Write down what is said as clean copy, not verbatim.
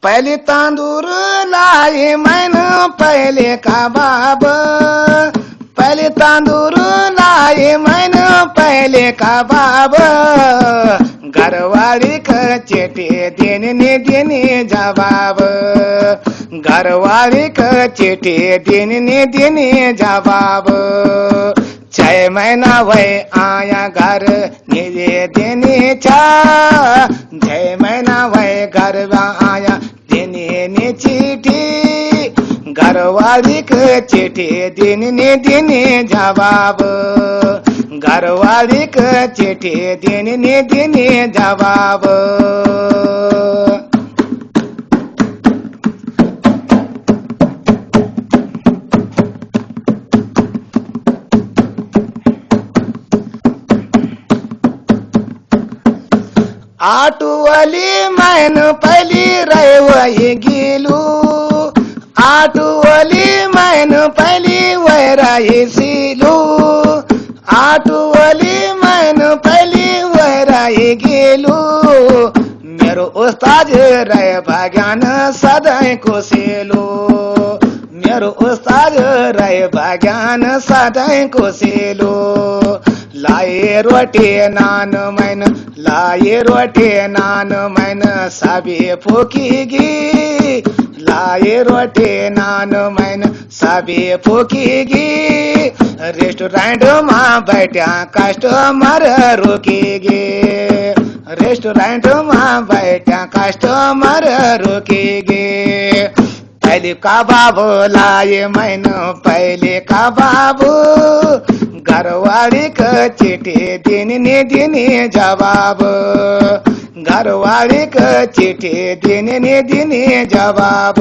पहले तांदूर लाए मैंने पहले कबाब, पहले तांदूर लाए मैंने पहले कबाब, घरवाली का चिट्ठी देने जवाब, घरवाली का चिट्ठी देने जवाब। 6 महीना वही आया घर निजे देने छा, 6 महीना वही घर आया देने चिट्ठी, घरवाली का चिट्ठी देने जवाब, घरवाली का चिट्ठी देने जवाब। आटू वाली मैन पहली रहे वही गेलू, आटू वाली मैन पहली वह रही सीलू, आटू वाली मैन पहली वह रही गेलू। मेरो उस्ताद रहे भाग्यान सदाई को सेलू, मेरो उस्ताद रहे भाग्यान सदाई को सेलू। लाए रोटी नान मैन, लाए रोटी नान मैन सभी फूकीगी, लाए रोटी नान मैन सभी फूकीगी। रेस्टोरेंट में बैठा कस्टमर रुकेगी, रेस्टोरेंट में बैठा कस्टमर रुकेगी। पहले कबाब लाए मैंने पहले कबाब, घरवाली का चिट्ठी देने जवाब, घरवाली का चिट्ठी देने जवाब।